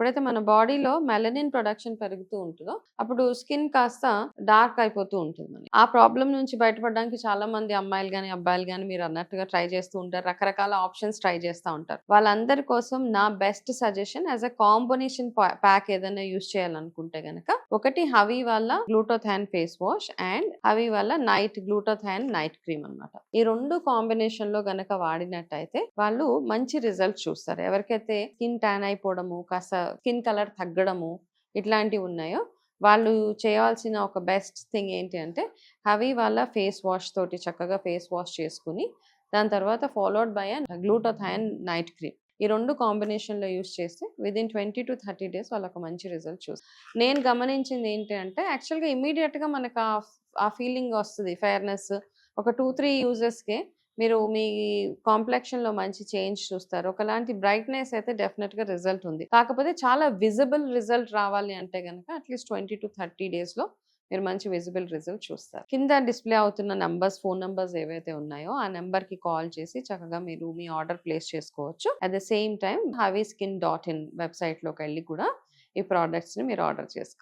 ఎప్పుడైతే మన బాడీలో మెలనిన్ ప్రొడక్షన్ పెరుగుతూ ఉంటుందో అప్పుడు స్కిన్ కాస్త డార్క్ అయిపోతూ ఉంటుంది మనకి. ఆ ప్రాబ్లం నుంచి బయటపడడానికి చాలా మంది అమ్మాయిలు గాని, అబ్బాయిలు గాని మీరు అన్నట్టుగా ట్రై చేస్తూ ఉంటారు. రకరకాల ఆప్షన్స్ ట్రై చేస్తా ఉంటారు. వాళ్ళందరి కోసం నా best suggestion as a combination pack ఏదైనా యూస్ చేయాలనుకుంటే గనక ఒకటి హవీ వాళ్ళ గ్లూటోథాన్ ఫేస్ వాష్ అండ్ హవీ వాళ్ళ నైట్ గ్లూటోథాన్ నైట్ క్రీమ్ అన్నమాట. ఈ రెండు కాంబినేషన్ లో గనక వాడినట్టయితే వాళ్ళు మంచి రిజల్ట్ చూస్తారు. ఎవరికైతే స్కిన్ ట్యాన్ అయిపోవడము, కాస్త స్కిన్ కలర్ తగ్గడము ఇట్లాంటివి ఉన్నాయో వాళ్ళు చేయాల్సిన ఒక బెస్ట్ థింగ్ ఏంటి అంటే హవీ వాళ్ళ ఫేస్ వాష్ తోటి చక్కగా ఫేస్ వాష్ చేసుకుని దాని తర్వాత ఫాలోడ్ బై గ్లూటోథాన్ నైట్ క్రీమ్. ఈ రెండు కాంబినేషన్లో యూస్ చేస్తే విదిన్ 20 to 30 days వాళ్ళకు మంచి రిజల్ట్ చూస్తారు. నేను గమనించింది ఏంటి అంటే యాక్చువల్గా ఇమీడియట్గా మనకు ఆ ఫీలింగ్ వస్తుంది ఫెయిర్నెస్. ఒక 2-3 యూజెస్కే మీరు మీ కాంప్లెక్షన్లో మంచి చేంజ్ చూస్తారు. ఒకలాంటి బ్రైట్నెస్ అయితే డెఫినెట్గా రిజల్ట్ ఉంది. కాకపోతే చాలా విజిబుల్ రిజల్ట్ రావాలి అంటే కనుక అట్లీస్ట్ 20 to 30 daysలో మీరు మంచి విజిబుల్ రిజల్ట్ చూస్తారు. కింద డిస్ప్లే అవుతున్న నంబర్స్, ఫోన్ నంబర్స్ ఏవైతే ఉన్నాయో ఆ నెంబర్కి కాల్ చేసి చక్కగా మీరు మీ ఆర్డర్ ప్లేస్ చేసుకోవచ్చు. At the same time HaviSkin.in వెబ్సైట్లోకి వెళ్ళి కూడా ఈ ప్రోడక్ట్స్ని మీరు ఆర్డర్ చేసుకోవచ్చు.